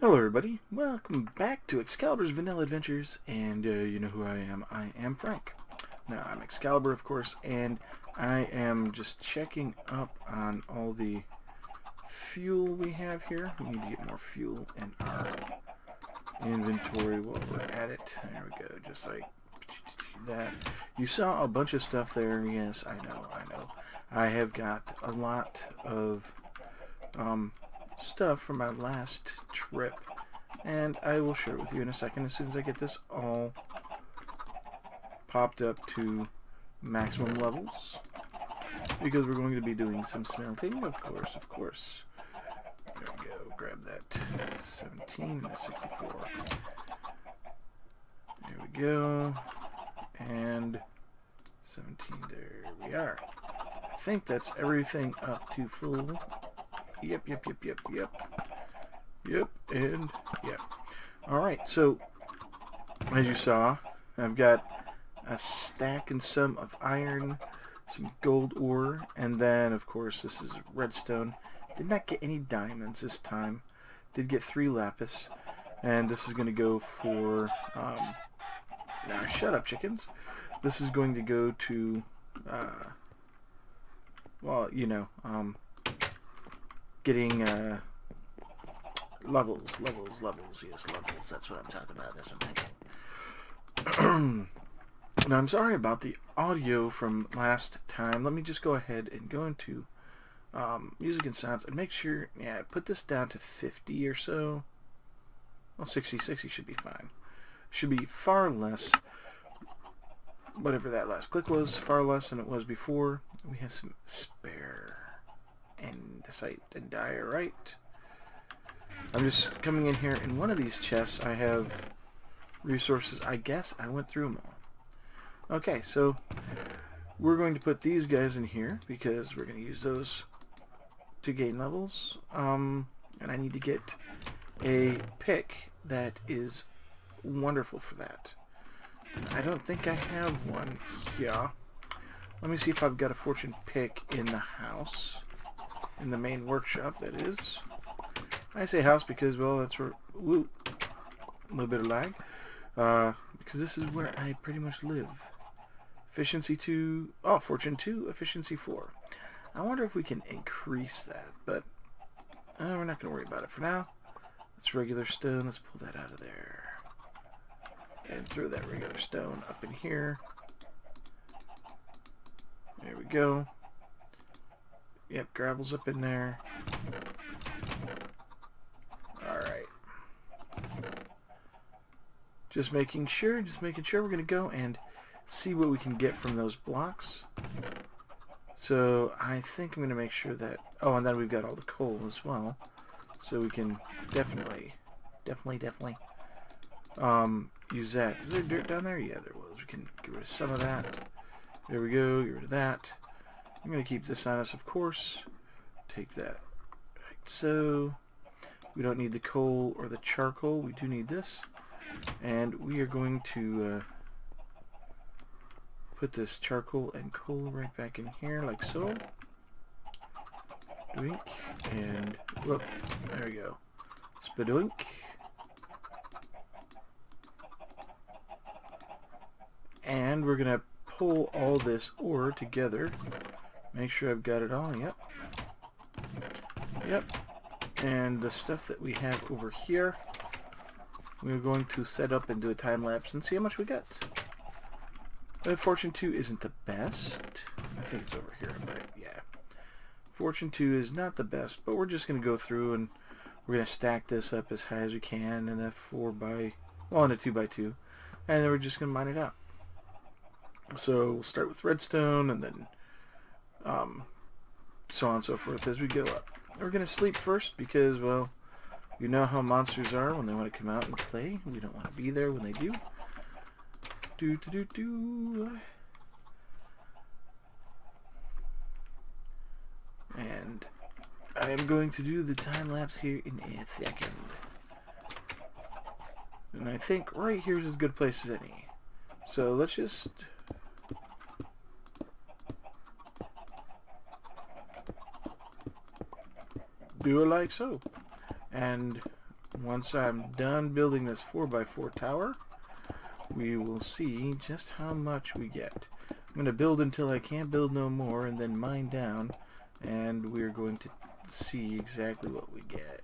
Hello everybody, welcome back to Excalibur's Vanilla Adventures, and you know who I am Frank. Now, I'm Excalibur, of course, and I am just checking up on all the fuel we have here. We need to get more fuel in our inventory while we're at it. There we go, just like that. You saw a bunch of stuff there, yes, I know. I have got a lot of stuff from my last trip, and I will share it with you in a second as soon as I get this all popped up to maximum levels, because we're going to be doing some smelting, of course. There we go, grab that 17 and a 64. There we go, and 17, there we are. I think that's everything up to full. Yep, and yep. Alright, so, as you saw, I've got a stack and some of iron, some gold ore, and then, of course, this is redstone. Did not get any diamonds this time. Did get 3 lapis, and this is going to go for, now shut up, chickens. This is going to go to, well, you know, getting levels, yes, levels, that's what I'm talking about, that's what I'm thinking. Now, I'm sorry about the audio from last time. Let me just go ahead and go into music and sounds and make sure, yeah, put this down to 50 or so. Well, 60 should be fine. Should be far less, whatever that last click was, far less than it was before. We have some spare andesite and diorite. I'm just coming in here. In one of these chests I have resources. I guess I went through them all. Okay, so we're going to put these guys in here because we're going to use those to gain levels. And I need to get a pick that is wonderful for that. I don't think I have one here. Let me see if I've got a fortune pick in the house. In the main workshop, that is. I say house because, well, that's where, woo, a little bit of lag, because this is where I pretty much live. Efficiency 2, oh, fortune 2, efficiency 4. I wonder if we can increase that, but we're not going to worry about it for now. That's regular stone. Let's pull that out of there. And throw that regular stone up in here. There we go. Yep, gravel's up in there. Alright. Just making sure we're going to go and see what we can get from those blocks. So, I think I'm going to make sure that... Oh, and then we've got all the coal as well. So we can definitely use that. Is there dirt down there? Yeah, there was. We can get rid of some of that. There we go, get rid of that. I'm going to keep this on us, of course. Take that. Right, so we don't need the coal or the charcoal. We do need this. And we are going to put this charcoal and coal right back in here, like so. Doink. And, whoop, there we go. Spadoink. And we're going to pull all this ore together. Make sure I've got it all. Yep. And the stuff that we have over here, we're going to set up and do a time lapse and see how much we got. Fortune 2 isn't the best. I think it's over here, but yeah. Fortune 2 is not the best, but we're just going to go through and we're going to stack this up as high as we can in a 2x2, and then we're just going to mine it out. So we'll start with redstone and then so on and so forth as we go up. We're going to sleep first because, well, you know how monsters are when they want to come out and play. We don't want to be there when they do. And I am going to do the time lapse here in a second. And I think right here is as good a place as any. So let's just... do it like so. And Once I'm done building this 4x4 tower, we will see just how much we get. I'm going to build until I can't build no more and then mine down, and we're going to see exactly what we get.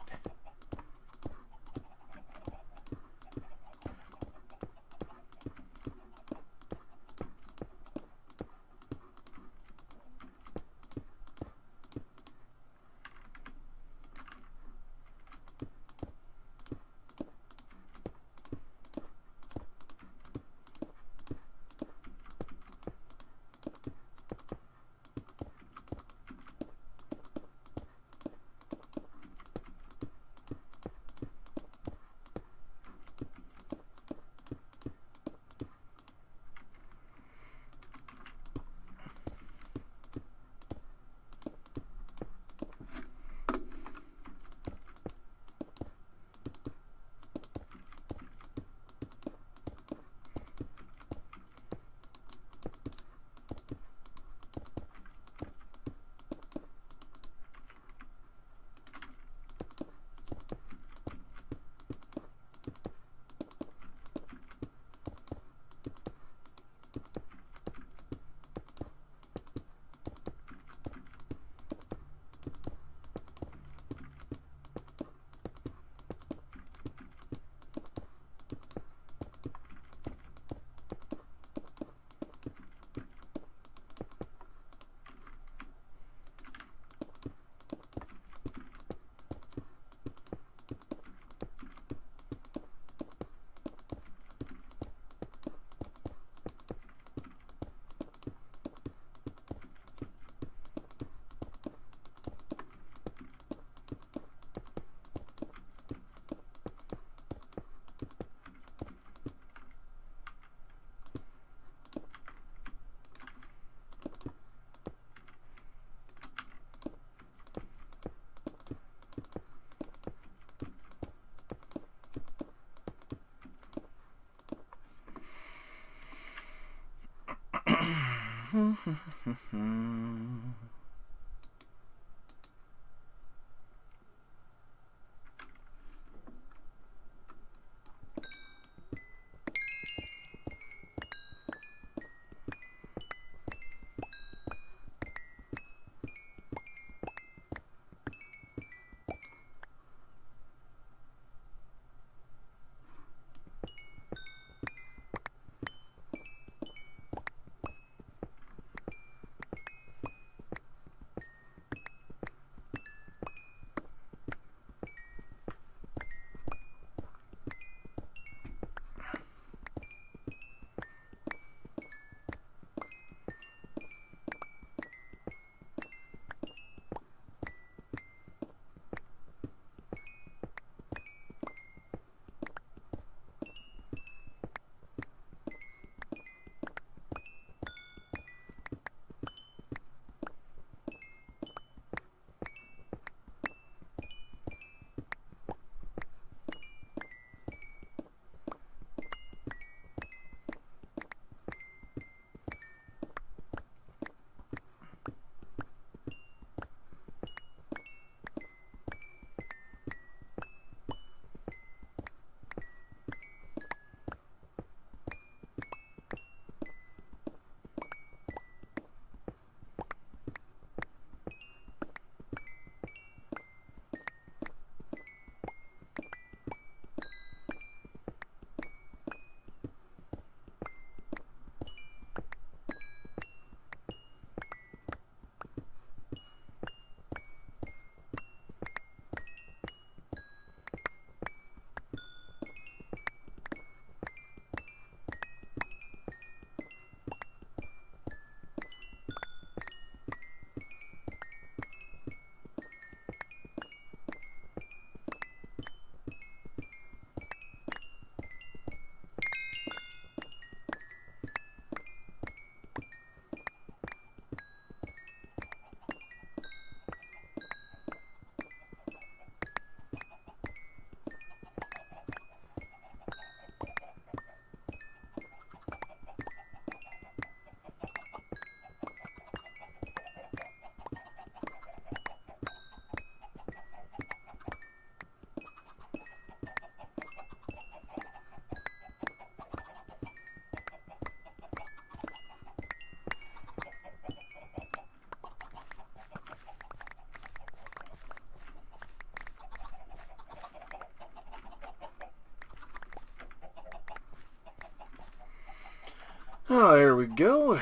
Oh, there we go.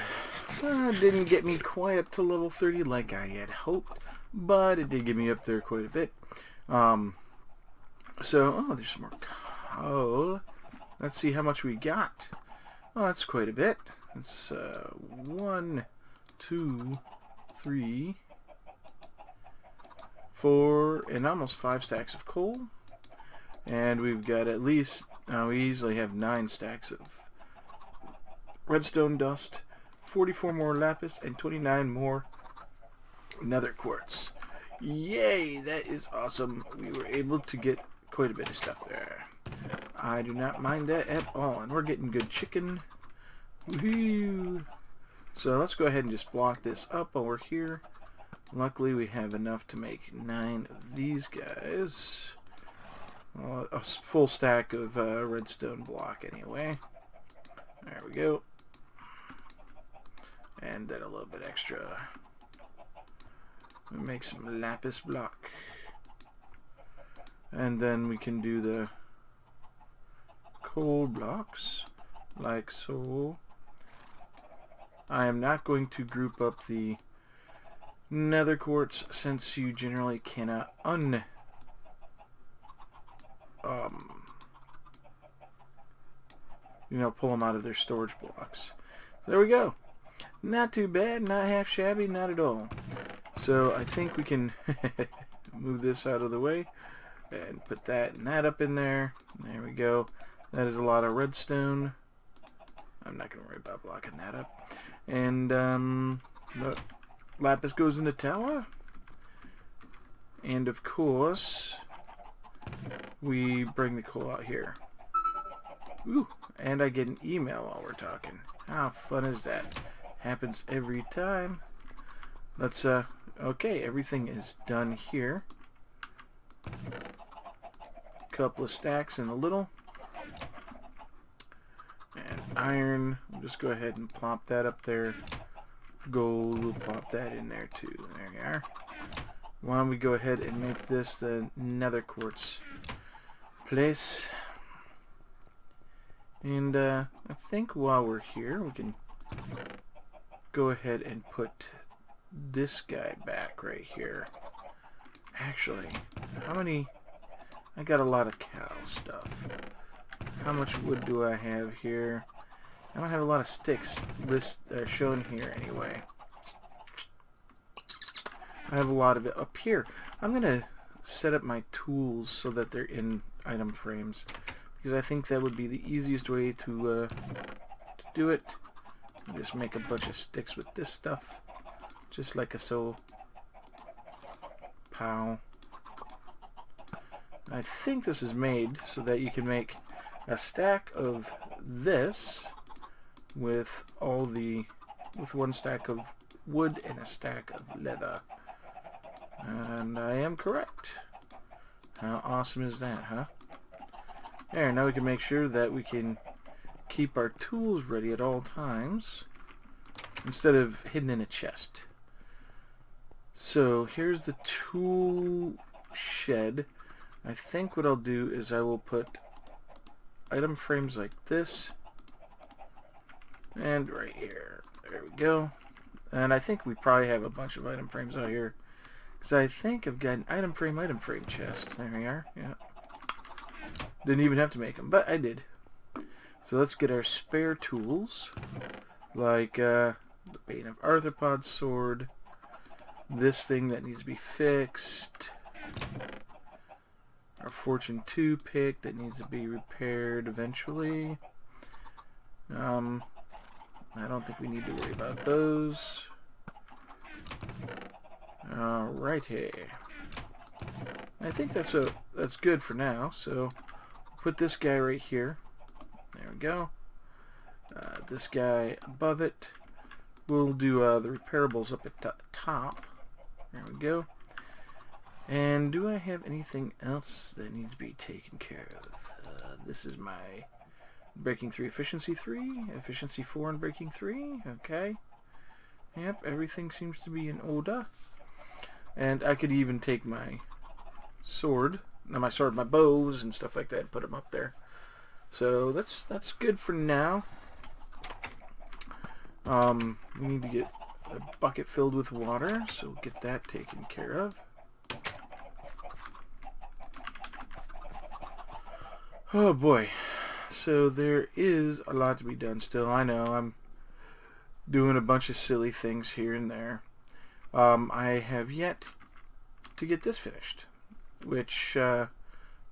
Didn't get me quite up to level 30 like I had hoped, but it did get me up there quite a bit. Oh, there's some more coal. Let's see how much we got. Oh, that's quite a bit. It's 1, 2, 3, 4, and almost 5 stacks of coal. And we've got at least, we easily have 9 stacks of redstone dust, 44 more lapis, and 29 more nether quartz. Yay, that is awesome. We were able to get quite a bit of stuff there. I do not mind that at all, and we're getting good chicken. Woohoo! So let's go ahead and just block this up while we're here. Luckily we have enough to make 9 of these guys. Well, a full stack of redstone block anyway. There we go. And then a little bit extra. We'll make some lapis block. And then we can do the coal blocks like so. I am not going to group up the nether quartz since you generally cannot pull them out of their storage blocks. There we go. Not too bad, not half shabby, not at all. So I think we can move this out of the way and put that and that up in there. There we go. That is a lot of redstone. I'm not going to worry about blocking that up. And the lapis goes in the tower. And of course, we bring the coal out here. Ooh, and I get an email while we're talking. How fun is that? Happens every time. Let's, okay, everything is done here. Couple of stacks and a little. And iron, we'll just go ahead and plop that up there. Gold, we'll plop that in there too. There we are. Why don't we go ahead and make this the nether quartz place. And I think while we're here, we can go ahead and put this guy back right here. Actually, how many? I got a lot of cow stuff. How much wood do I have here? I don't have a lot of sticks shown here anyway. I have a lot of it up here. I'm going to set up my tools so that they're in item frames, because I think that would be the easiest way to do it. I'll just make a bunch of sticks with this stuff, just like a so. Pow. I think this is made so that you can make a stack of this with one stack of wood and a stack of leather. And I am correct. How awesome is that, huh? There, now we can make sure that we can keep our tools ready at all times instead of hidden in a chest. So here's the tool shed. I think what I'll do is I will put item frames like this and right here. There we go. And I think we probably have a bunch of item frames out here, because I think I've got an item frame chest. There we are. Yeah. Didn't even have to make them, but I did. So let's get our spare tools, like the Bane of Arthropod sword, this thing that needs to be fixed, our Fortune 2 pick that needs to be repaired eventually. I don't think we need to worry about those. Alrighty. I think that's good for now. So put this guy right here. There we go. This guy above it. We'll do the repairables up at the top. There we go. And do I have anything else that needs to be taken care of? This is my Breaking 3 Efficiency 3, Efficiency 4 and Breaking 3. Okay. Yep, everything seems to be in order. And I could even take my sword, my bows and stuff like that, and put them up there. So that's good for now. We need to get a bucket filled with water, so we'll get that taken care of. Oh boy. So there is a lot to be done still. I know I'm doing a bunch of silly things here and there. I have yet to get this finished, which we're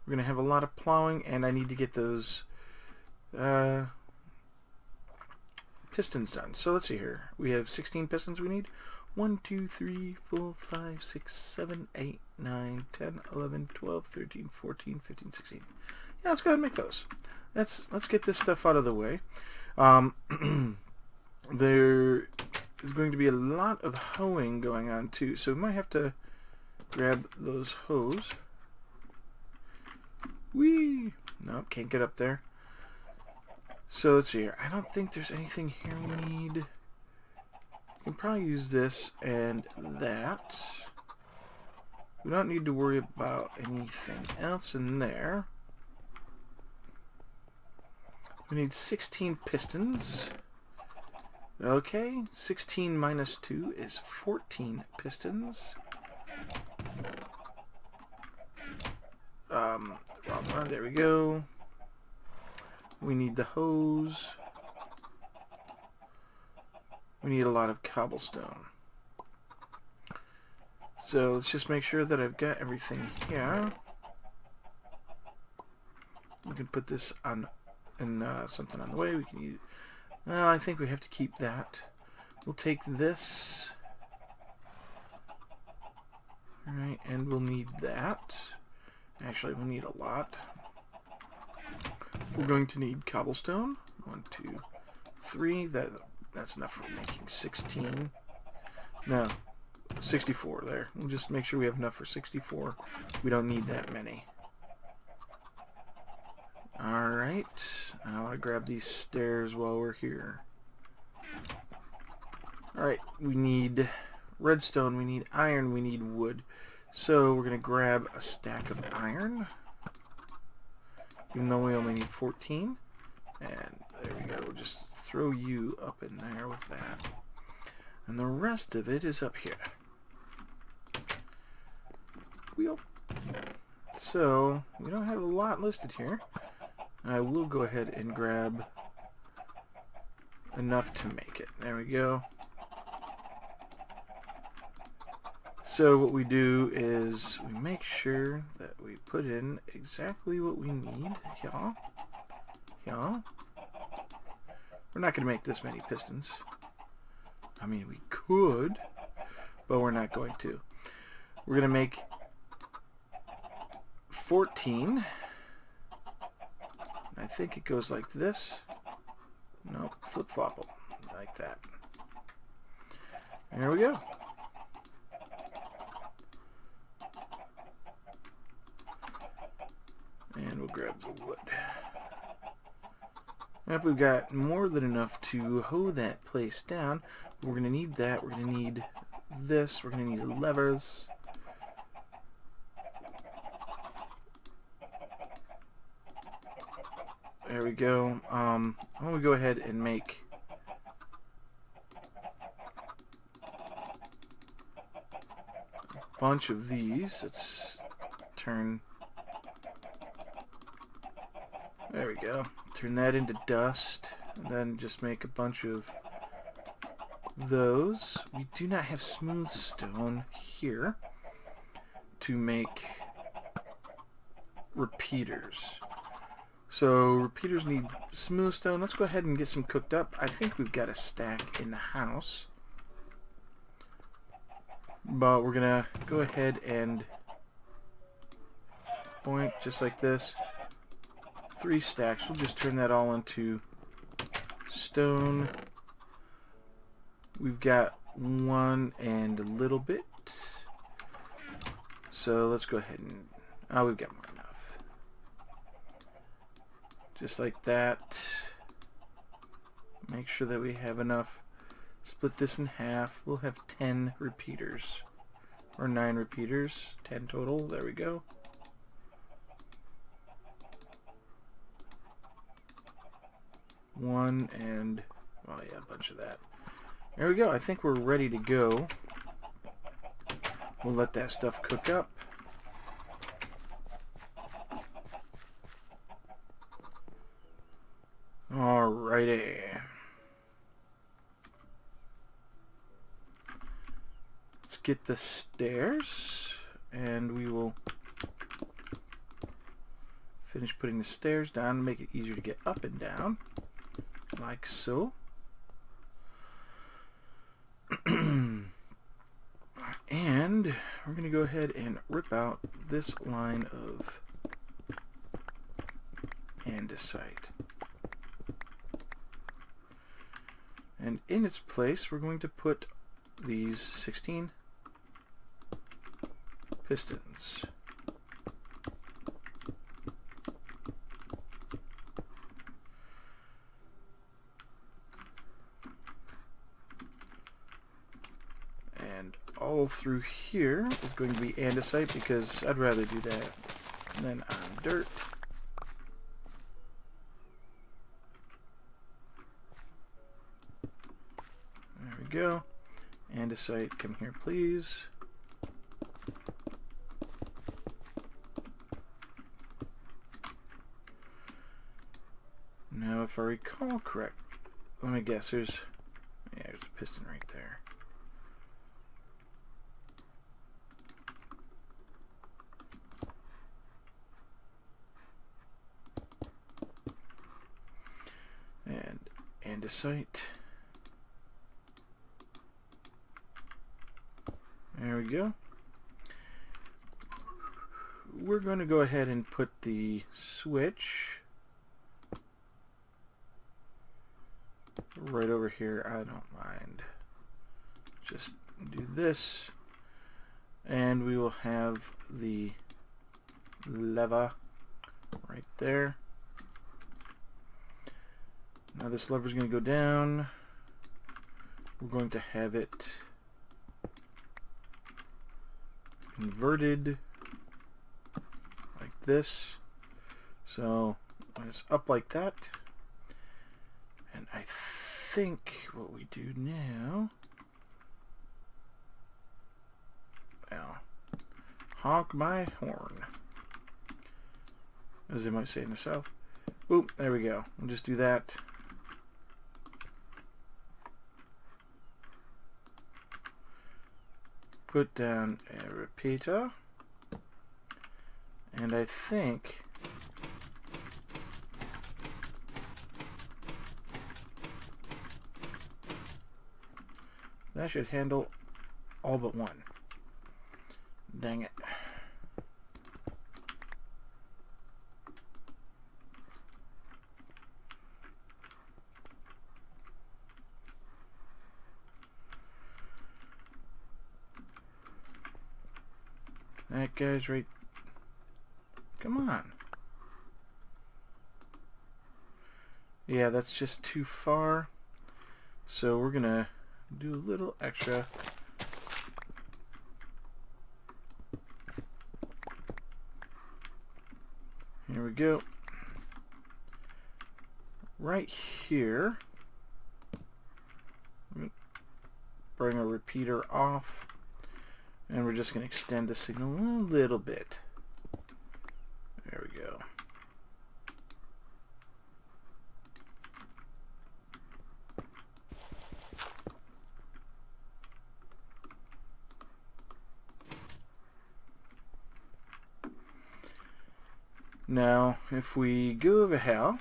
going to have a lot of plowing, and I need to get those pistons done. So let's see here. We have 16 pistons we need. 1, 2, 3, 4, 5, 6, 7, 8, 9, 10, 11, 12, 13, 14, 15, 16. Yeah, let's go ahead and make those. Let's get this stuff out of the way. There is going to be a lot of hoeing going on too, so we might have to grab those hoes. Whee! Nope, can't get up there. So let's see here. I don't think there's anything here we need. We can probably use this and that. We don't need to worry about anything else in there. We need 16 pistons. Okay, 16 minus 2 is 14 pistons. Wrong one, there we go. We need the hose. We need a lot of cobblestone. So let's just make sure that I've got everything here. We can put this on something on the way. We can use. Well, I think we have to keep that. We'll take this. Alright, and we'll need that. Actually, we'll need a lot. We're going to need cobblestone. 1, 2, 3. That's enough for making 16. No, 64 there. We'll just make sure we have enough for 64. We don't need that many. Alright, I want to grab these stairs while we're here. Alright, we need redstone, we need iron, we need wood. So we're going to grab a stack of iron, even though we only need 14. And there we go, we'll just throw you up in there with that. And the rest of it is up here. Wheel. So, we don't have a lot listed here. I will go ahead and grab enough to make it. There we go. So what we do is we make sure that we put in exactly what we need. Yeah. Yeah. We're not going to make this many pistons. I mean, we could, but we're not going to. We're going to make 14. I think it goes like this. No, flip-flop them like that. There we go. And we'll grab the wood. If we've got more than enough to hoe that place down, we're going to need that. We're going to need this. We're going to need levers. There we go. I'm going to go ahead and make a bunch of these. Let's turn... There we go. Turn that into dust. And then just make a bunch of those. We do not have smooth stone here to make repeaters. So repeaters need smooth stone. Let's go ahead and get some cooked up. I think we've got a stack in the house. But we're going to go ahead and point just like this. 3 stacks. We'll just turn that all into stone. We've got 1 and a little bit. So let's go ahead and... Oh, we've got more than enough. Just like that. Make sure that we have enough. Split this in half. We'll have 10 repeaters. Or 9 repeaters. 10 total. There we go. One and... Oh yeah, a bunch of that. There we go. I think we're ready to go. We'll let that stuff cook up. Alrighty. Let's get the stairs, and we will finish putting the stairs down to make it easier to get up and down, like so. And we're going to go ahead and rip out this line of andesite. And in its place, we're going to put these 16 pistons. And all through here is going to be andesite because I'd rather do that than on dirt. There we go. Andesite, come here please. Now if I recall correct, let me guess, there's a piston right there. And andesite. There we go. We're going to go ahead and put the switch right over here. I don't mind. Just do this, and we will have the lever right there. Now this lever is going to go down. We're going to have it inverted like this. So when it's up like that, and I think what we do now, well, honk my horn, as they might say in the South. Oop, there we go. We'll just do that. Put down a repeater, and I think that should handle all but one. Dang it. That guy's right. Come on. Yeah, that's just too far. So we're gonna do a little extra. Here we go. Right here, bring our repeater off. And we're just going to extend the signal a little bit. There we go. Now, if we go over here,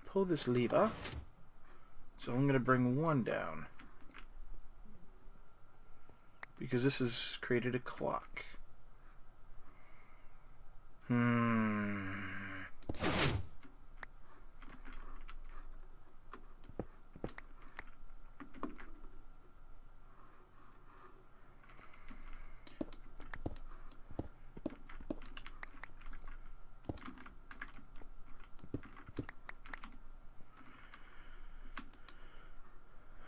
pull this lever. So I'm going to bring one down, because this has created a clock.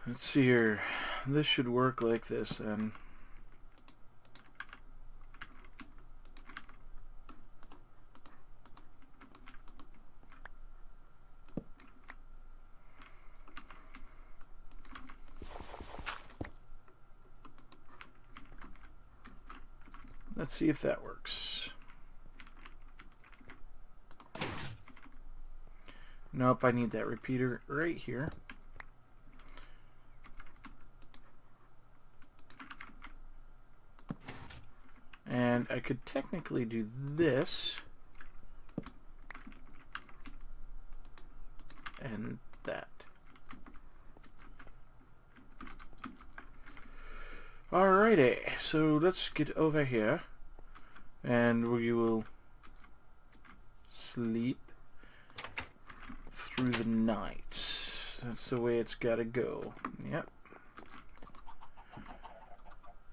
Let's see here. This should work like this then. let's see if that works. Nope, I need that repeater right here. And I could technically do this and that. Alrighty, so let's get over here and we will sleep through the night. That's the way it's gotta go. Yep.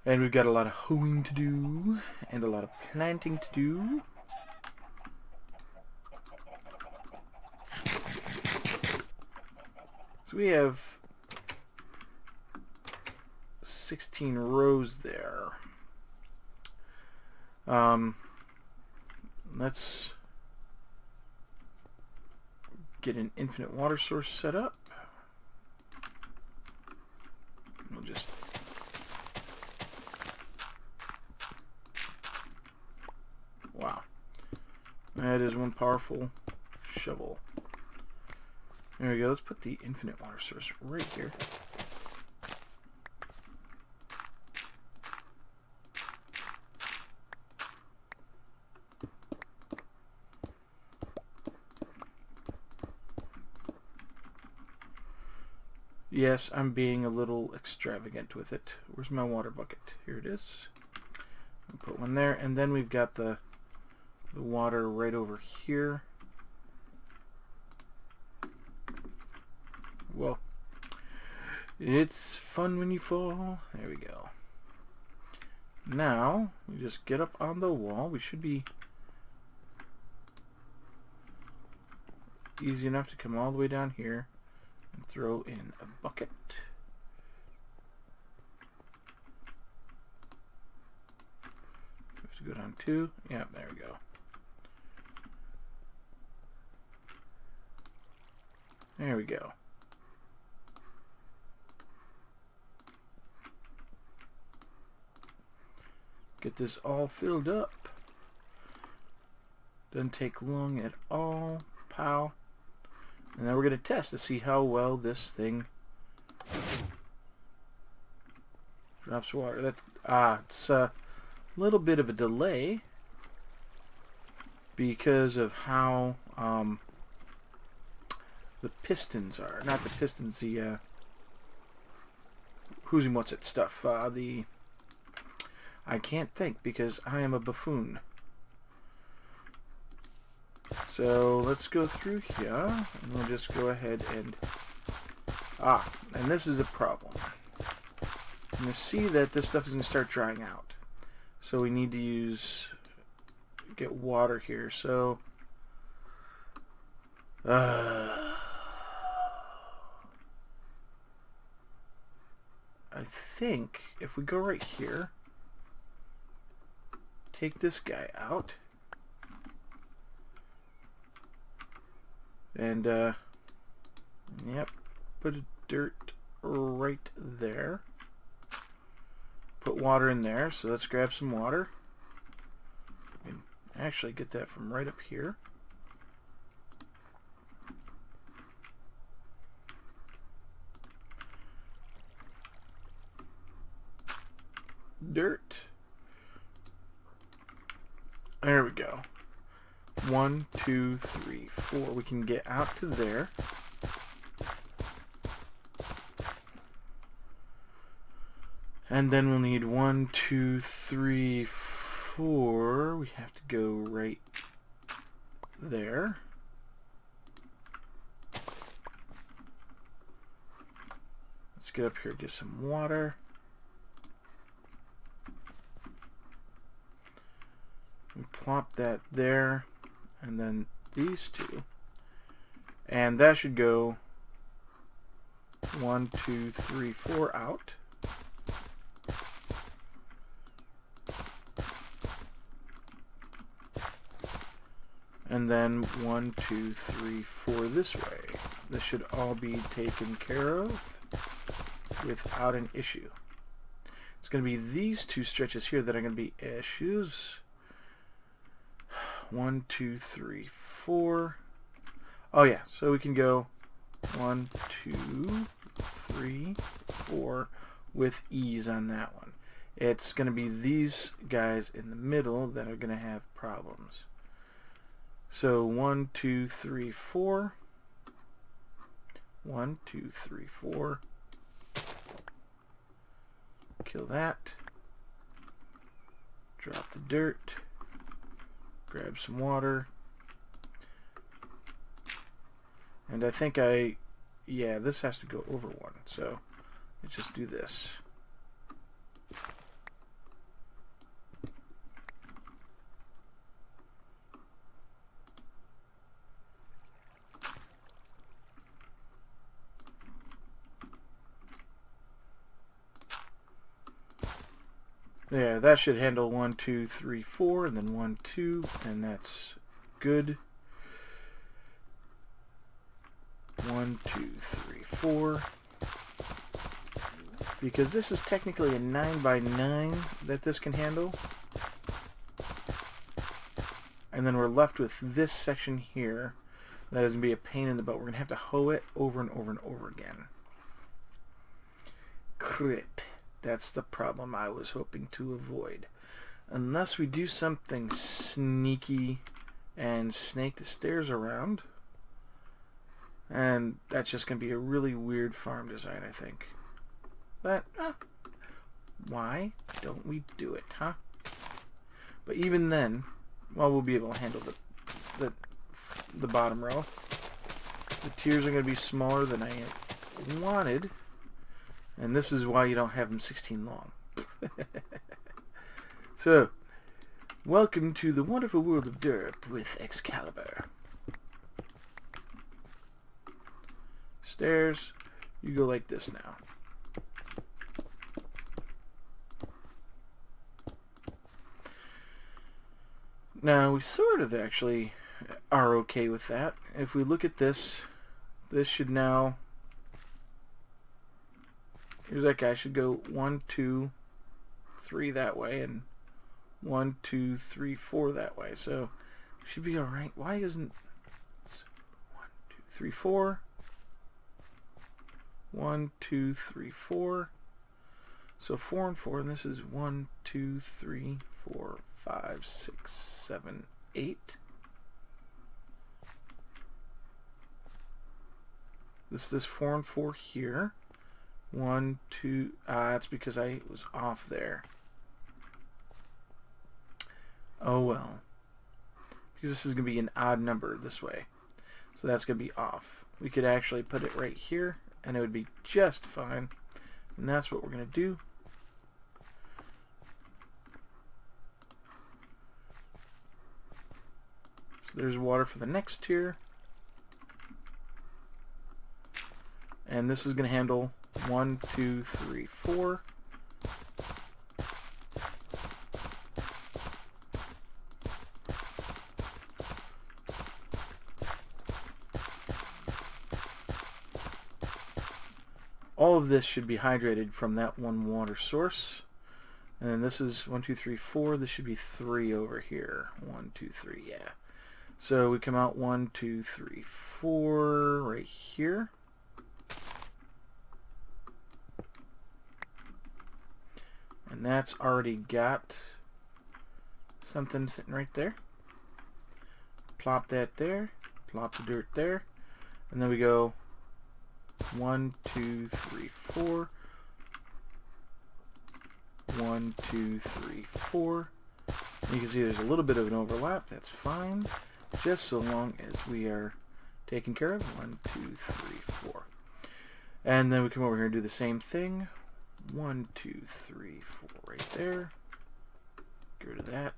And we've got a lot of hoeing to do and a lot of planting to do. So we have 16 rows there. Let's get an infinite water source set up. We'll just wow. That is one powerful shovel. There we go. Let's put the infinite water source right here. Yes, I'm being a little extravagant with it. Where's my water bucket? Here it is. I'll put one there, and then we've got the water right over here. Whoa. It's fun when you fall. There we go. Now, we just get up on the wall. We should be easy enough to come all the way down here and throw in a bucket. We have to go down 2. Yeah, there we go. There we go. Get this all filled up. Doesn't take long at all. Pow. And then we're going to test to see how well this thing drops water. It's a little bit of a delay because of how the pistons are. Not the pistons, the who's and what's it stuff. I can't think because I am a buffoon. So let's go through here and we'll just go ahead and and this is a problem. You see that this stuff is going to start drying out. So we need to get water here. So I think if we go right here, take this guy out, and yep, put a dirt right there, put water in there. So let's grab some water. We can actually get that from right up here. Dirt. There we go. 1, 2, 3, 4. We can get out to there. And then we'll need 1, 2, 3, 4. We have to go right there. Let's get up here, get some water. We plop that there, and then these two, and that should go 1, 2, 3, 4 out. And then 1, 2, 3, 4 this way. This should all be taken care of without an issue. It's going to be these two stretches here that are going to be issues. 1, 2, 3, 4. Oh yeah, so we can go 1, 2, 3, 4 with ease on that one. It's going to be these guys in the middle that are going to have problems. So 1, 2, 3, 4. 1, 2, 3, 4. Kill that. Drop the dirt. Grab some water. And I think yeah, this has to go over one. So let's just do this. There, that should handle 1, 2, 3, 4, and then 1, 2, and that's good. 1, 2, 3, 4. Because this is technically a 9 by 9 that this can handle. And then we're left with this section here. That is going to be a pain in the butt. We're going to have to hoe it over and over and over again. Crap. That's the problem I was hoping to avoid. Unless we do something sneaky and snake the stairs around. And that's just going to be a really weird farm design, I think. But, why don't we do it, huh? But even then, well, we'll be able to handle the bottom row. The tiers are going to be smaller than I wanted. And this is why you don't have them 16 long. So, welcome to the wonderful world of Derp with Excalibur. Stairs, you go like this now. Now, we sort of actually are okay with that. If we look at this, this should now... Here's that guy. Should go 1, 2, 3 that way, and 1, 2, 3, 4 that way. So should be all right. Why isn't 1, 2, 3, 4? 1, 2, 3, 4. So 4 and 4, and this is 1, 2, 3, 4, 5, 6, 7, 8. This is 4 and 4 here. 1, 2, that's because I was off there. Oh well. Because this is going to be an odd number this way. So that's going to be off. We could actually put it right here, and it would be just fine. And that's what we're going to do. So there's water for the next tier. And this is going to handle 1, 2, 3, 4. All of this should be hydrated from that one water source. And then this is 1, 2, 3, 4. This should be 3 over here. 1, 2, 3, yeah. So we come out 1, 2, 3, 4 right here. And that's already got something sitting right there. Plop that there. Plop the dirt there. And then we go 1, 2, 3, 4. 1, 2, 3, 4. You can see there's a little bit of an overlap. That's fine. Just so long as we are taken care of. 1, 2, 3, 4. And then we come over here and do the same thing. 1, 2, 3, 4 right there. Get rid of that.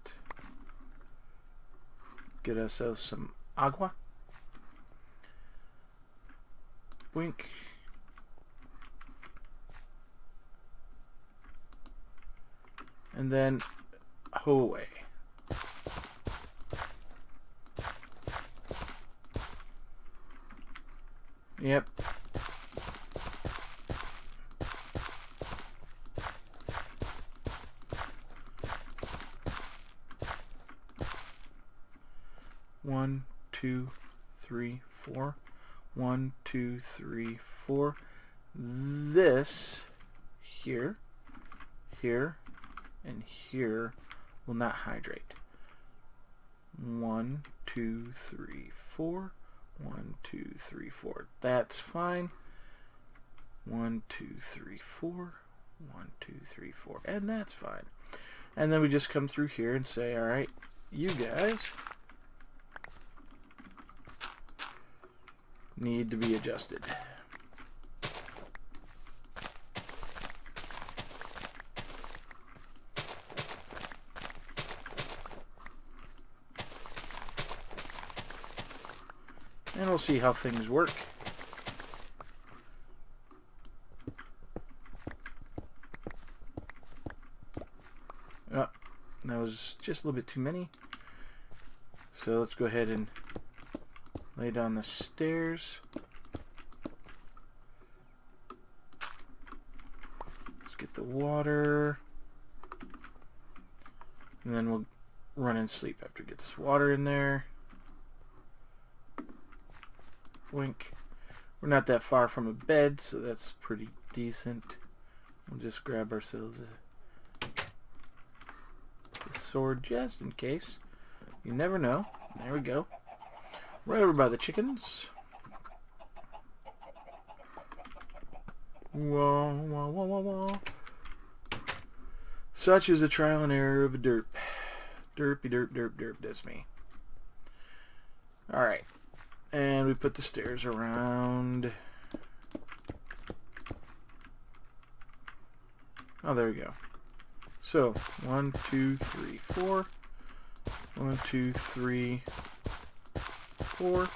Get ourselves some agua. Wink. And then hoe away. Yep. 2, 3, 4. 1, 2, 3, 4. This here, here, and here will not hydrate. 1, 2, 3, 4. 1, 2, 3, 4. That's fine. 1, 2, 3, 4. 1, 2, 3, 4. And that's fine. And then we just come through here and say, alright, you guys need to be adjusted. And we'll see how things work. Oh, that was just a little bit too many. So let's go ahead and lay down the stairs. Let's get the water. And then we'll run and sleep after we get this water in there. Wink. We're not that far from a bed, so that's pretty decent. We'll just grab ourselves a sword just in case. You never know. There we go. Right over by the chickens. Wah, wah, wah, wah, wah. Such is a trial and error of a derp. Derpy derp derp derp. That's me. Alright. And we put the stairs around. Oh, there we go. So, 1, 2, 3, 4. 1, 2, 3, 4.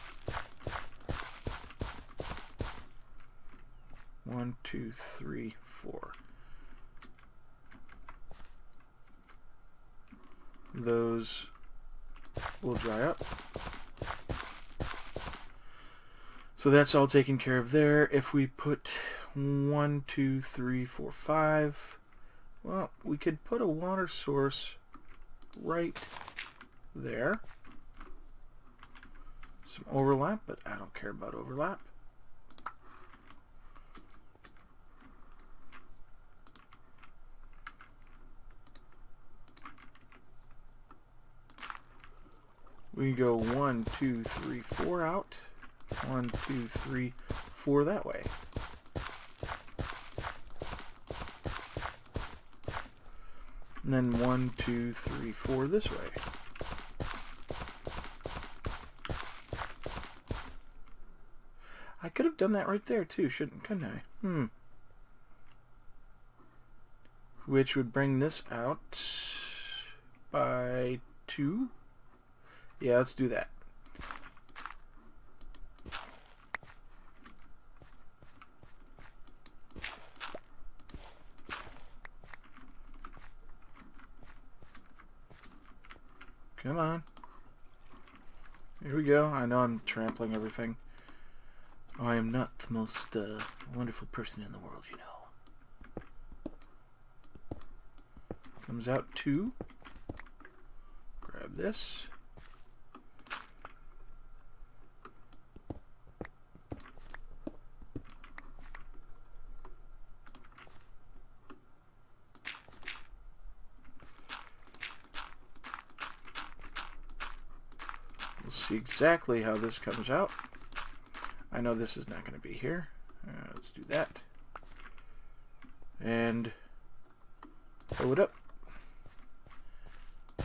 1, 2, 3, 4. Those will dry up. So that's all taken care of there. If we put 1, 2, 3, 4, 5, well, we could put a water source right there. Some overlap, but I don't care about overlap. We go 1, 2, 3, 4 out. 1, 2, 3, 4 that way. And then 1, 2, 3, 4 this way. I could have done that right there too, couldn't I? Which would bring this out by 2. Yeah, let's do that. Come on. Here we go. I know I'm trampling everything. I am not the most wonderful person in the world, you know. Comes out 2. Grab this. See exactly how this comes out. I know this is not going to be here. Let's do that. And blow it up.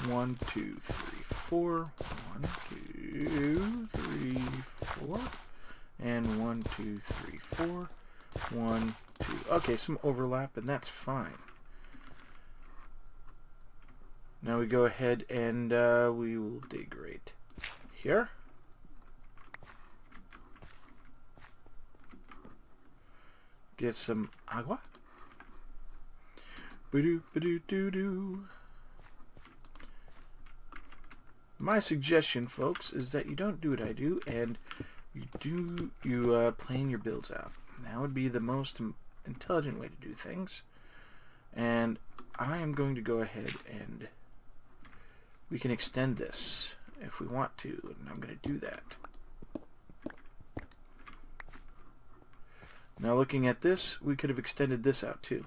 1, 2, 3, 4. 1, 2, 3, 4. And 1, 2, 3, 4. 1, 2. Okay, some overlap, and that's fine. Now we go ahead and we will dig right here. Get some agua. Ba-doo, ba-doo, doo-doo. My suggestion, folks, is that you don't do what I do, and you plan your builds out. That would be the most intelligent way to do things. And I am going to go ahead and we can extend this. if we want to, and I'm going to do that. Now looking at this, we could have extended this out too.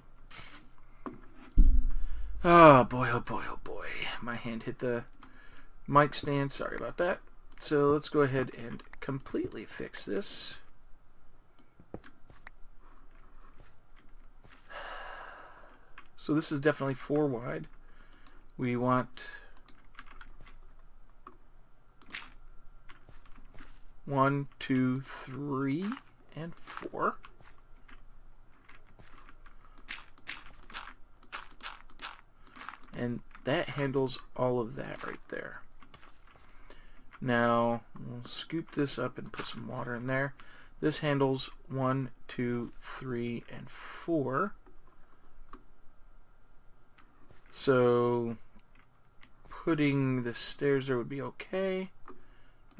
Oh boy, oh boy, oh boy. My hand hit the mic stand. Sorry about that. So let's go ahead and completely fix this. So this is definitely 4 wide. We want 1, 2, 3, and 4. And that handles all of that right there. Now we'll scoop this up and put some water in there. This handles 1, 2, 3, and 4. So putting the stairs there would be okay.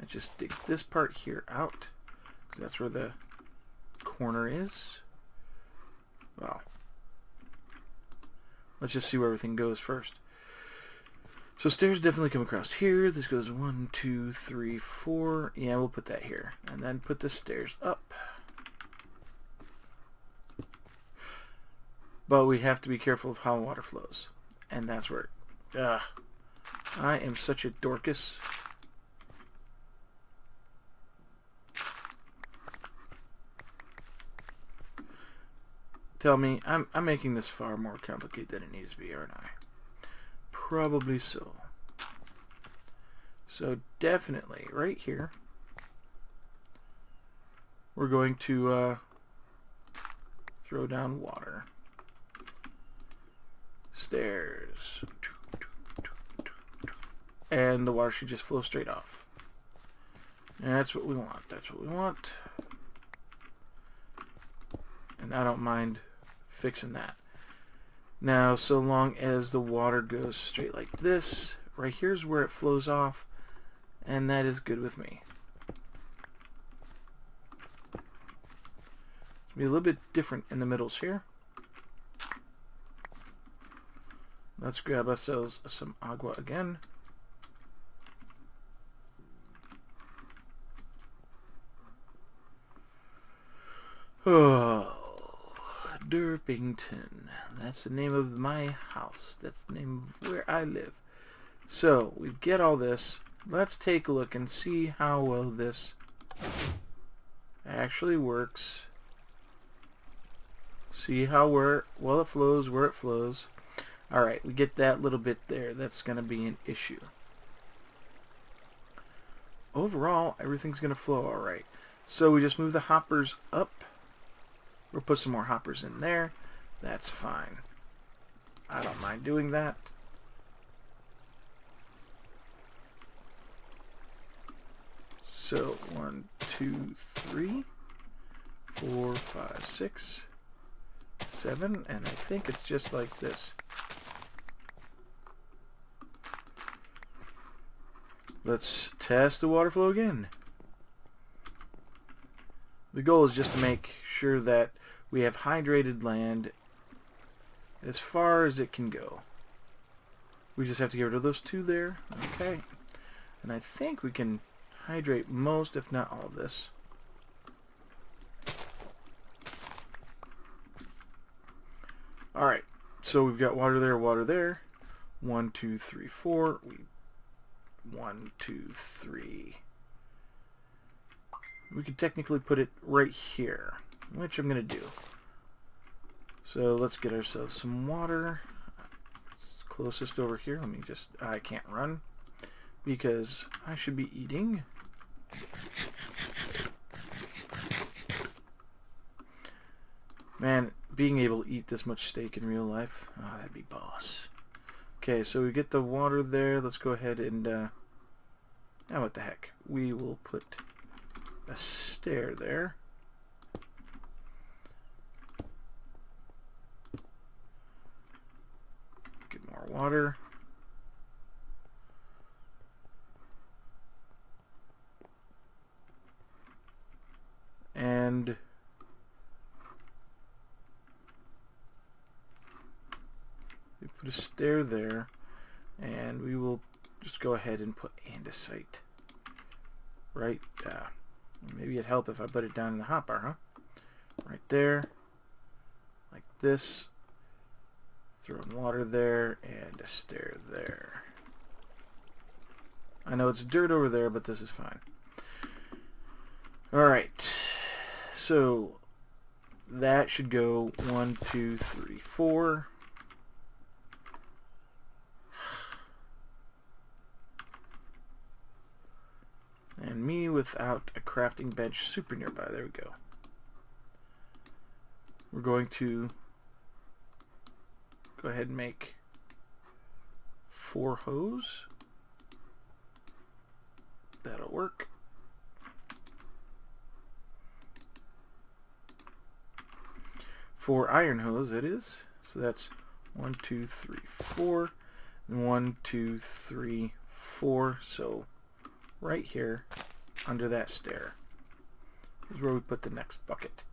I just dig this part here out, 'cause that's where the corner is. Well, let's just see where everything goes first. So stairs definitely come across here. This goes 1, 2, 3, 4. Yeah, we'll put that here. And then put the stairs up. But we have to be careful of how water flows. And that's where... I am such a Dorcas. Tell me, I'm making this far more complicated than it needs to be, aren't I? Probably so. So definitely, right here, we're going to throw down water. Stairs. And the water should just flow straight off. And that's what we want. That's what we want. And I don't mind fixing that. Now, so long as the water goes straight like this, right here's where it flows off, and that is good with me. It's be a little bit different in the middles here. Let's grab ourselves some agua again. Oh, Derpington. That's the name of my house. That's the name of where I live. So, we get all this. Let's take a look and see how well this actually works. See how well it flows, where it flows. Alright, we get that little bit there. That's going to be an issue. Overall, everything's going to flow alright. So we just move the hoppers up. We'll put some more hoppers in there. That's fine. I don't mind doing that. So 1, 2, 3, 4, 5, 6, 7, and I think it's just like this. Let's test the water flow again. The goal is just to make sure that we have hydrated land as far as it can go. We just have to get rid of those 2 there. Okay. And I think we can hydrate most, if not all of this. Alright. So we've got water there, water there. 1, 2, 3, 4. 1, 2, 3. We could technically put it right here, which I'm going to do. So let's get ourselves some water. It's closest over here. Let me just... I can't run because I should be eating. Man, being able to eat this much steak in real life, oh, that'd be boss. Okay, so we get the water there. Let's go ahead and... now what the heck. We will put a stair there. Get more water. And we put a stair there, and we will just go ahead and put andesite right. Maybe it'd help if I put it down in the hotbar, huh? Right there, like this. Throw in water there and a stair there. I know it's dirt over there, but this is fine. Alright, so that should go 1, 2, 3, 4. And me without a crafting bench super nearby. There we go. We're going to go ahead and make 4 hose. That'll work. Four iron hose, it is. So that's 1, 2, 3, 4. And 1, 2, 3, 4. So right here under that stair is where we put the next bucket.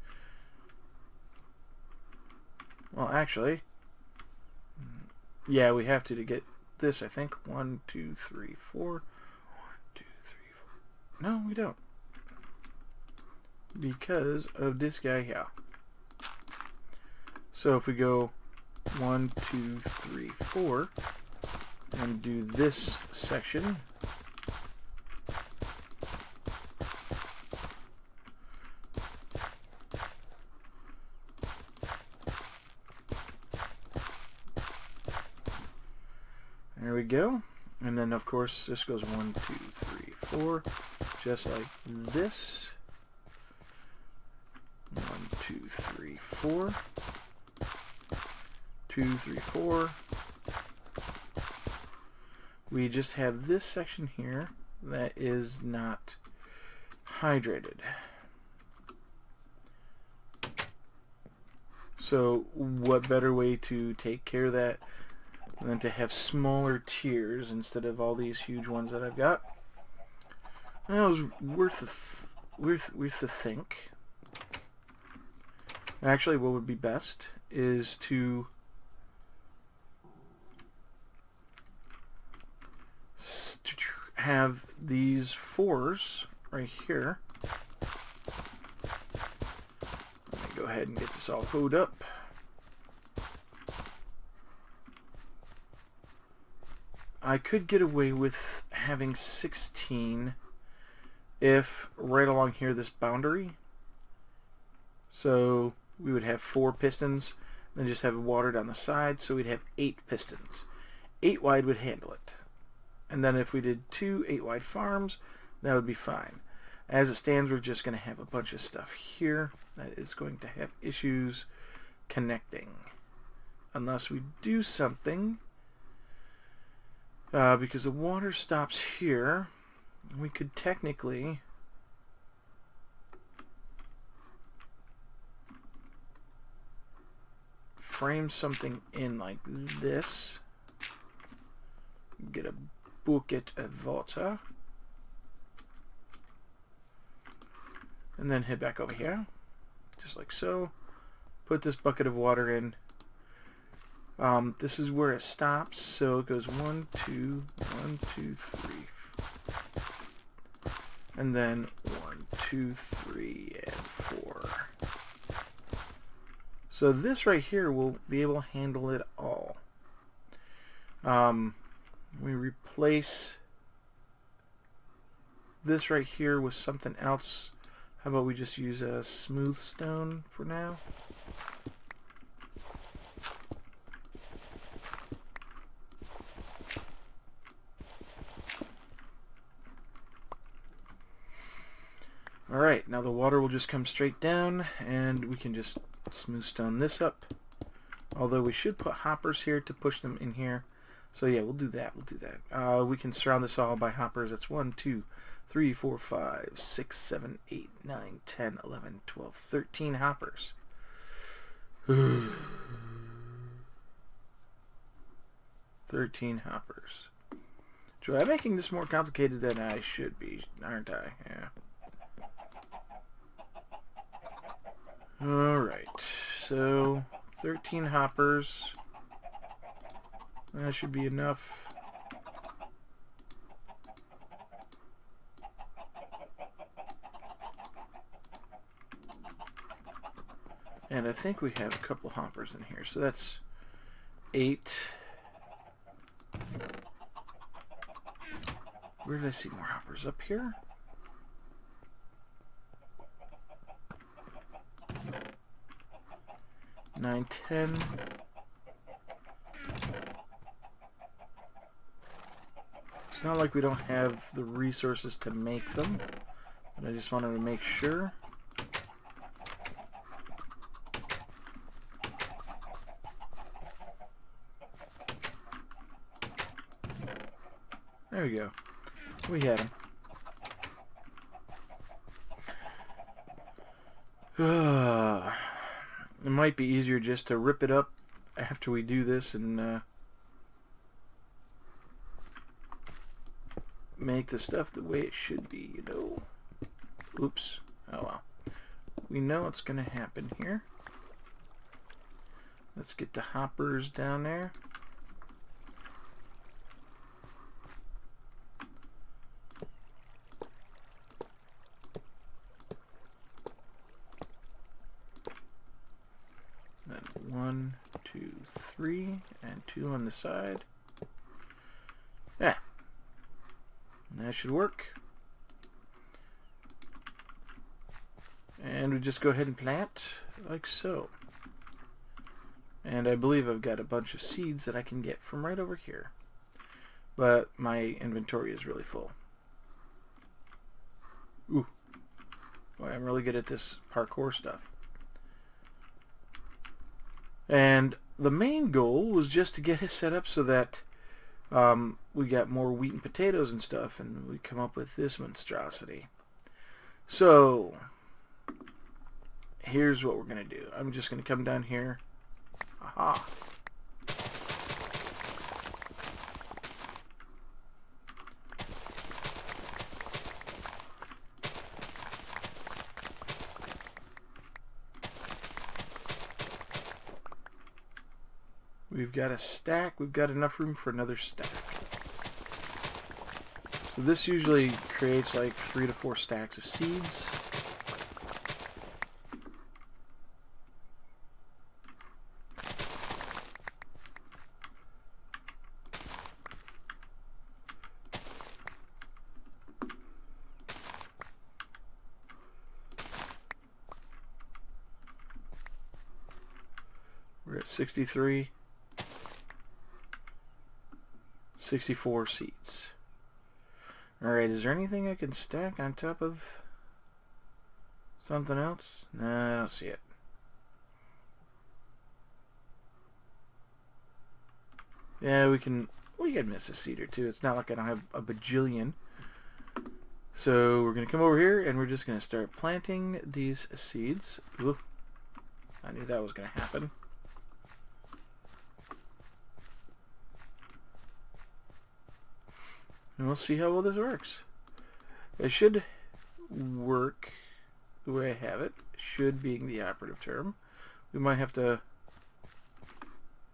Well, actually, yeah, we have to get this, I think. 1, 2, 3, 4. 1, 2, 3, 4. No, we don't. Because of this guy here. So if we go 1, 2, 3, 4 and do this section, there we go. And then of course this goes 1, 2, 3, 4, just like this. 1, 2, 3, 4. 2, 3, 4. We just have this section here that is not hydrated. So what better way to take care of that than to have smaller tiers instead of all these huge ones that I've got? That was worth the think. Actually, what would be best is to have these 4s right here. Let me go ahead and get this all hoed up. I could get away with having 16 if right along here this boundary. So we would have 4 pistons, then just have water down the side, so we'd have 8 pistons. 8 wide would handle it. And then if we did 2 8-wide farms, that would be fine. As it stands, we're just going to have a bunch of stuff here that is going to have issues connecting. Unless we do something, because the water stops here, we could technically frame something in like this. Get a bucket of water. And then head back over here. Just like so. Put this bucket of water in. This is where it stops. So it goes 1, 2, 1, 2, 3. And then 1, 2, 3, and 4. So this right here will be able to handle it all. We replace this right here with something else. How about we just use a smooth stone for now? Alright, now the water will just come straight down and we can just smooth stone this up. Although we should put hoppers here to push them in here. So yeah, we'll do that. We'll do that. We can surround this all by hoppers. That's 1, 2, 3, 4, 5, 6, 7, 8, 9, 10, 11, 12, 13 hoppers. 13 hoppers. So I'm making this more complicated than I should be, aren't I? Yeah. Alright, so 13 hoppers. That should be enough. And I think we have a couple hoppers in here. So that's 8. Where did I see more hoppers? Up here? Nine, 10. It's not like we don't have the resources to make them, but I just wanted to make sure. There we go. We had them. It might be easier just to rip it up after we do this and make the stuff the way it should be, you know. Oops. Oh well. We know what's going to happen here. Let's get the hoppers down there. Then 1, 2, 3, and 2 on the side. Yeah. That should work. And we just go ahead and plant like so. And I believe I've got a bunch of seeds that I can get from right over here. But my inventory is really full. Ooh. Boy, I'm really good at this parkour stuff. And the main goal was just to get it set up so that we got more wheat and potatoes and stuff, and we come up with this monstrosity. So here's what we're going to do. I'm just going to come down here. Aha. We've got a stack. We've got enough room for another stack. So this usually creates like 3 to 4 stacks of seeds. We're at 63. 64 seeds. Alright, is there anything I can stack on top of something else? No, I don't see it. Yeah, we can miss a seed or two. It's not like I don't have a bajillion. So we're going to come over here and we're just going to start planting these seeds. Ooh, I knew that was going to happen. And we'll see how well this works. It should work the way I have it. Should being the operative term. We might have to...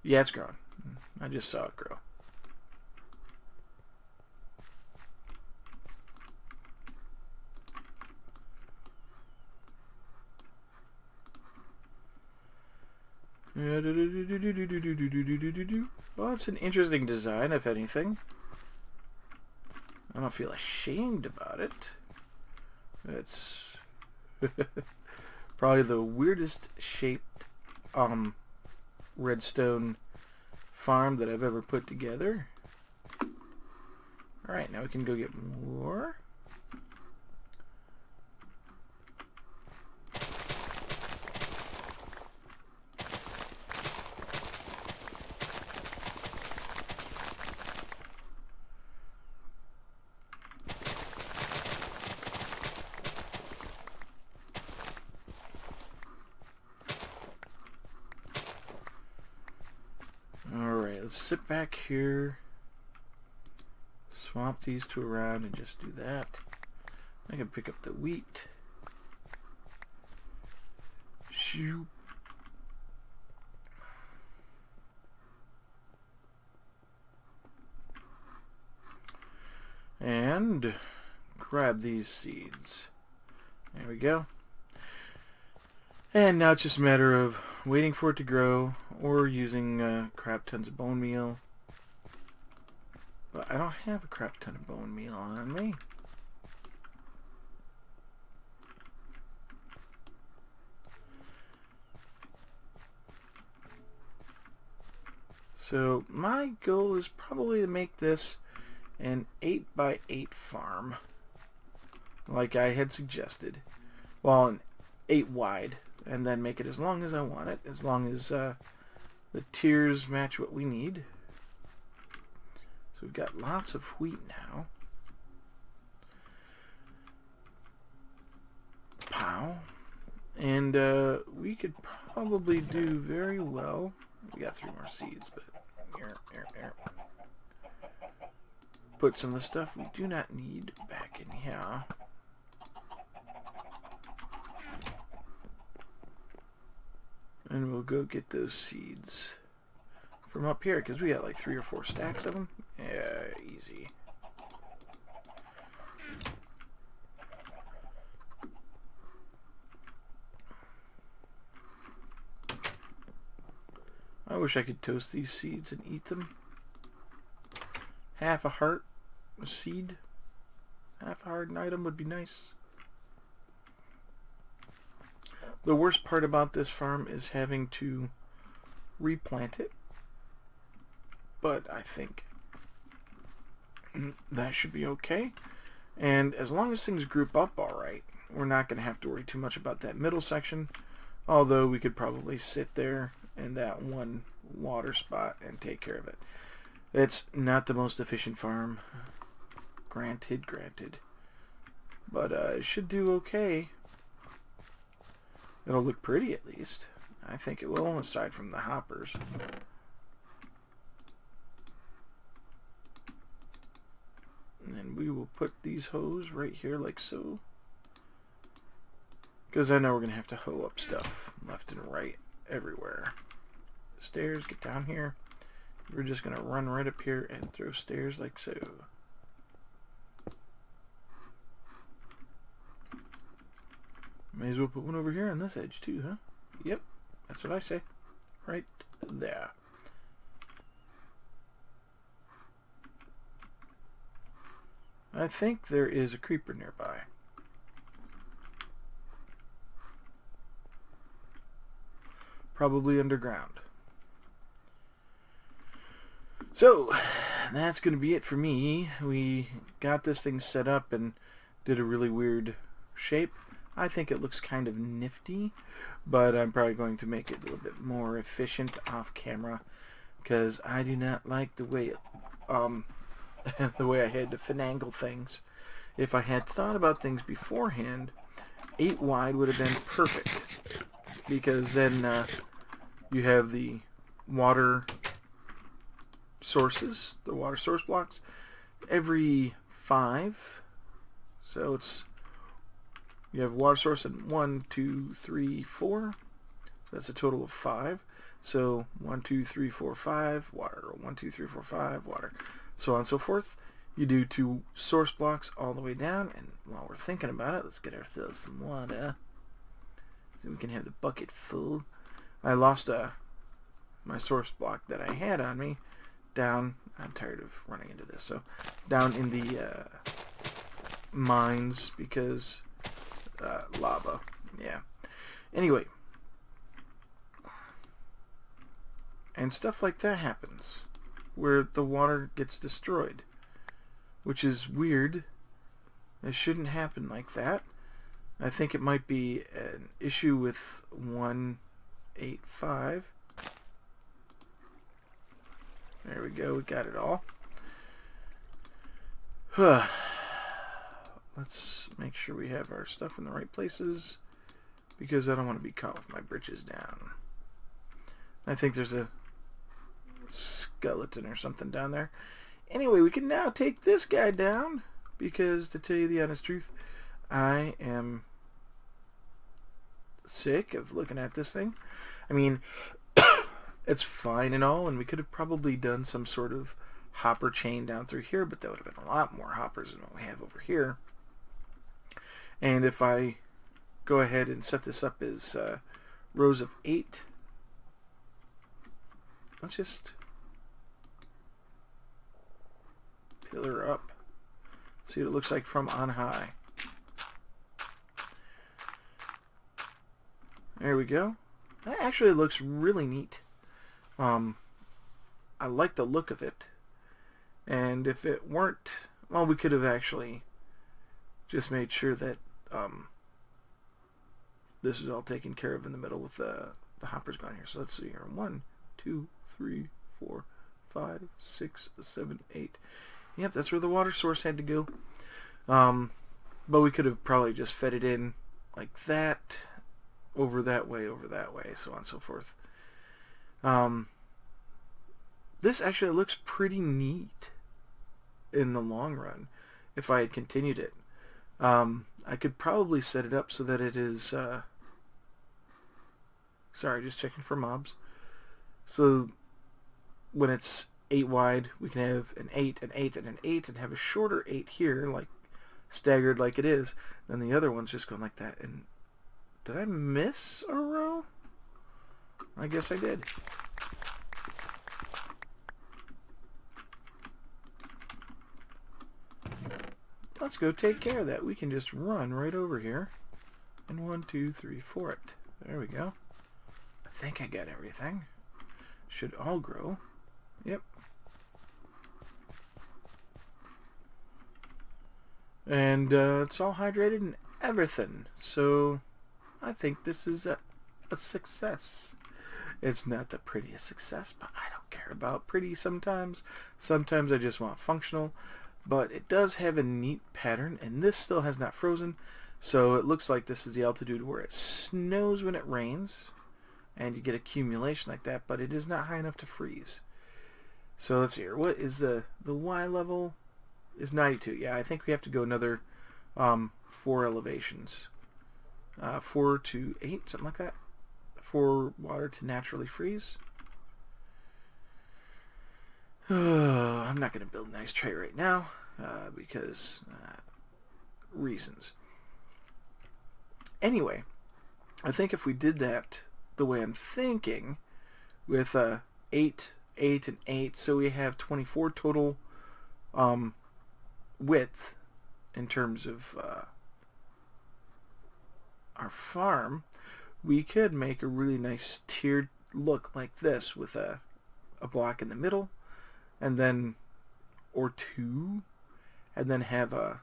Yeah, it's growing. I just saw it grow. Well, it's an interesting design, if anything. I don't feel ashamed about it. It's probably the weirdest shaped redstone farm that I've ever put together. Alright, now we can go get more. Let's sit back here, swap these two around and just do that. I can pick up the wheat. Shoot. And grab these seeds. There we go. And now it's just a matter of waiting for it to grow or using crap tons of bone meal. But I don't have a crap ton of bone meal on me. So my goal is probably to make this an 8x8 farm, like I had suggested. Well, an 8 wide, and then make it as long as I want it, as long as the tiers match what we need. So we've got lots of wheat now. Pow. And we could probably do very well. We got 3 more seeds, but here. Put some of the stuff we do not need back in here. And we'll go get those seeds from up here, because we got like 3 or 4 stacks of them. Yeah, easy. I wish I could toast these seeds and eat them. Half a heart a seed. Half a heart an item would be nice. The worst part about this farm is having to replant it. But I think that should be okay. And as long as things group up alright, we're not going to have to worry too much about that middle section. Although we could probably sit there in that one water spot and take care of it. It's not the most efficient farm. Granted. But it should do okay. It'll look pretty at least. I think it will, aside from the hoppers. And then we will put these hoes right here like so. Because I know we're going to have to hoe up stuff left and right everywhere. Stairs, get down here. We're just going to run right up here and throw stairs like so. May as well put one over here on this edge too, huh? Yep, that's what I say. Right there. I think there is a creeper nearby. Probably underground. So, that's going to be it for me. We got this thing set up and did a really weird shape. I think it looks kind of nifty, but I'm probably going to make it a little bit more efficient off camera, because I do not like the way it, the way I had to finagle things. If I had thought about things beforehand, 8 wide would have been perfect, because then you have the water sources, the water source blocks, every 5. So it's, you have water source in 1, 2, 3, 4. So that's a total of 5. So 1, 2, 3, 4, 5, water. 1, 2, 3, 4, 5, water. So on and so forth. You do 2 source blocks all the way down. And while we're thinking about it, let's get ourselves some water, so we can have the bucket full. I lost my source block that I had on me down. I'm tired of running into this. So down in the mines, because lava. Yeah. Anyway. And stuff like that happens, where the water gets destroyed, which is weird. It shouldn't happen like that. I think it might be an issue with 1.8.5. There we go, we got it all. Let's make sure we have our stuff in the right places, because I don't want to be caught with my britches down. I think there's a skeleton or something down there. Anyway, we can now take this guy down, because to tell you the honest truth, I am sick of looking at this thing. I mean, it's fine and all, and we could have probably done some sort of hopper chain down through here, but that would have been a lot more hoppers than what we have over here. And if I go ahead and set this up as rows of 8. Let's just pillar up. See what it looks like from on high. There we go. That actually looks really neat. I like the look of it. And if it weren't, well, we could have actually just made sure that this is all taken care of in the middle with the hoppers going here. So let's see here. 1, 2, 3, 4, 5, 6, 7, 8. Yep, that's where the water source had to go. But we could have probably just fed it in like that, over that way, so on and so forth. This actually looks pretty neat in the long run if I had continued it. I could probably set it up so that it is sorry, just checking for mobs. So when it's 8 wide, we can have an 8, an 8, and an 8, and have a shorter 8 here, like staggered like it is. Then the other one's just going like that. And did I miss a row? I guess I did. Let's go take care of that. We can just run right over here. And 1, 2, 3, 4 it. There we go. I think I got everything. Should all grow. Yep. And it's all hydrated and everything. So I think this is a success. It's not the prettiest success, but I don't care about pretty sometimes. Sometimes I just want functional. But it does have a neat pattern, and this still has not frozen. So it looks like this is the altitude where it snows when it rains, and you get accumulation like that, but it is not high enough to freeze. So let's see here. What is the Y level? Is 92. Yeah, I think we have to go another 4 elevations. 4 to 8, something like that. For water to naturally freeze. I'm not going to build an ice tray right now because reasons. Anyway, I think if we did that the way I'm thinking, with 8, 8, and 8, so we have 24 total width in terms of our farm, we could make a really nice tiered look like this with a block in the middle, and then or 2, and then have a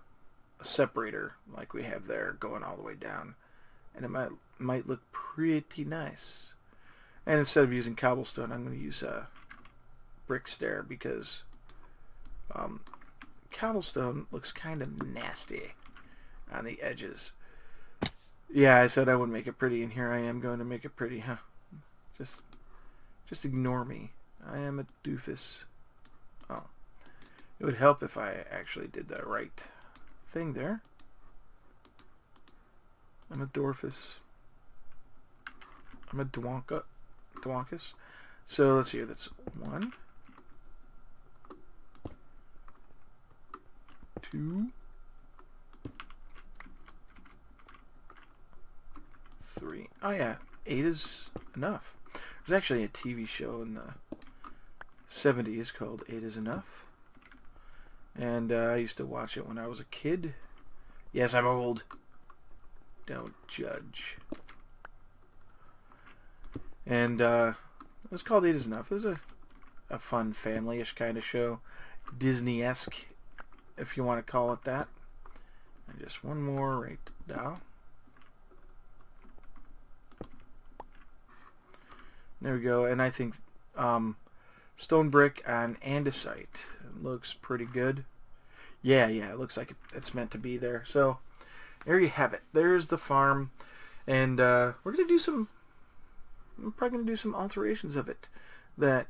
separator like we have there going all the way down, and it might look pretty nice. And instead of using cobblestone, I'm going to use a brick stair because cobblestone looks kind of nasty on the edges. Yeah, I said I wouldn't make it pretty, and here I am going to make it pretty, huh? Just ignore me. I am a doofus. Oh. It would help if I actually did the right thing there. I'm a Dorfus. I'm a Dwonkus. So let's see here. That's 1, 2, 3. Oh yeah, 8 is enough. There's actually a TV show in the 70s called 8 is Enough. And I used to watch it when I was a kid. Yes, I'm old. Don't judge. And it was called 8 is Enough. It was a fun family-ish kind of show. Disney-esque, if you want to call it that. And just one more right down. There we go. And I think stone brick on andesite looks pretty good. Yeah, it looks like it's meant to be there. So there you have it. There's the farm, and we're probably gonna do some alterations of it. That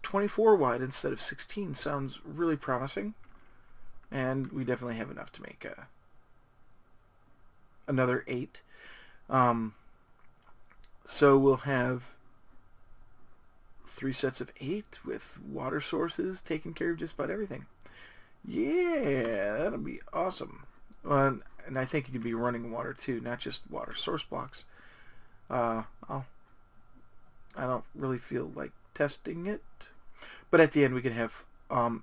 24 wide instead of 16 sounds really promising, and we definitely have enough to make another 8. So we'll have 3 sets of 8 with water sources taking care of just about everything. Yeah, that'll be awesome. And I think it could be running water too, not just water source blocks. I don't really feel like testing it. But at the end we can have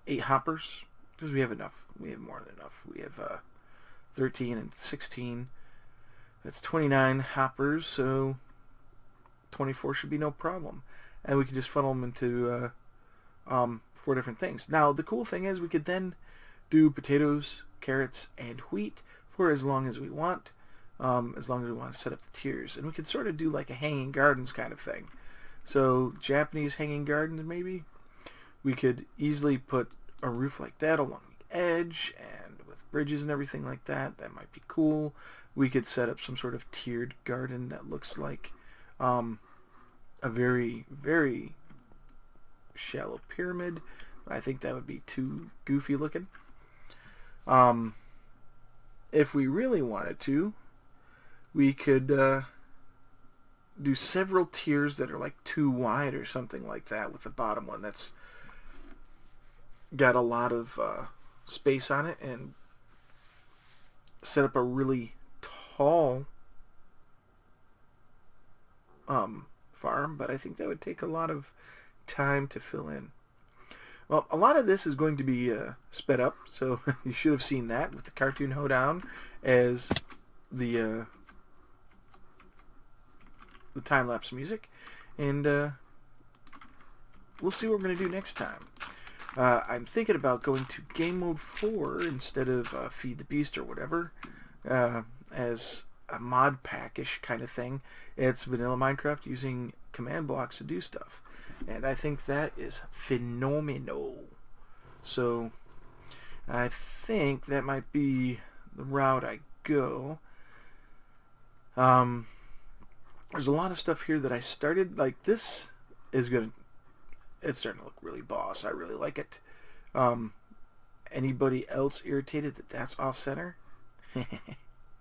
8 hoppers, because we have enough. We have more than enough. We have 13 and 16. That's 29 hoppers, so 24 should be no problem. And we can just funnel them into 4 different things. Now, the cool thing is we could then do potatoes, carrots, and wheat for as long as we want, as long as we want to set up the tiers. And we could sort of do like a hanging gardens kind of thing. So, Japanese hanging gardens, maybe? We could easily put a roof like that along the edge, and with bridges and everything like that. That might be cool. We could set up some sort of tiered garden that looks like a very, very shallow pyramid. I think that would be too goofy looking. If we really wanted to, we could do several tiers that are like 2 wide or something like that, with the bottom one that's got a lot of space on it, and set up a really tall farm, but I think that would take a lot of time to fill in. Well, a lot of this is going to be sped up, so you should have seen that with the cartoon hoedown as the time-lapse music, and we'll see what we're going to do next time. I'm thinking about going to game mode 4 instead of Feed the Beast or whatever, as a mod pack-ish kind of thing. It's vanilla Minecraft using command blocks to do stuff, and I think that is phenomenal. So I think that might be the route I go. There's a lot of stuff here that I started, like this is gonna, it's starting to look really boss. I really like it. Anybody else irritated that that's off center?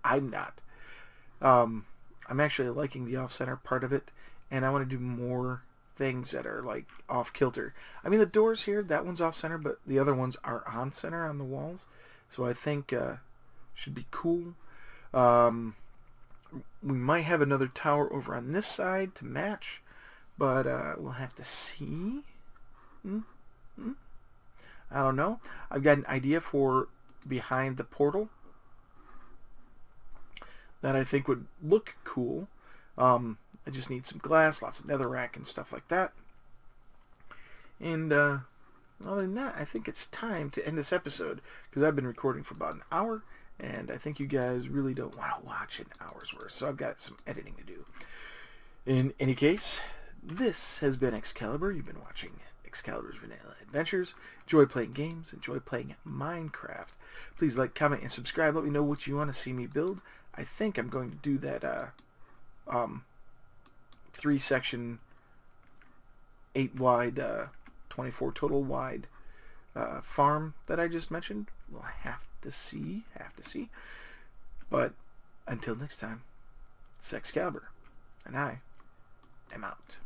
I'm not. I'm actually liking the off center part of it, and I want to do more things that are like off kilter. I mean, the doors here, that one's off center, but the other ones are on center on the walls, so I think should be cool. We might have another tower over on this side to match, but we'll have to see. I don't know. I've got an idea for behind the portal that I think would look cool. I just need some glass, lots of netherrack and stuff like that. And other than that, I think it's time to end this episode, because I've been recording for about an hour, and I think you guys really don't want to watch an hour's worth, so I've got some editing to do. In any case, this has been Excalibur. You've been watching Excalibur's Vanilla Adventures. Enjoy playing games. Enjoy playing Minecraft. Please like, comment, and subscribe. Let me know what you want to see me build. I think I'm going to do that 3-section, 8 wide, 24 total wide farm that I just mentioned. We'll have to see. But until next time, it's Excalibur, and I am out.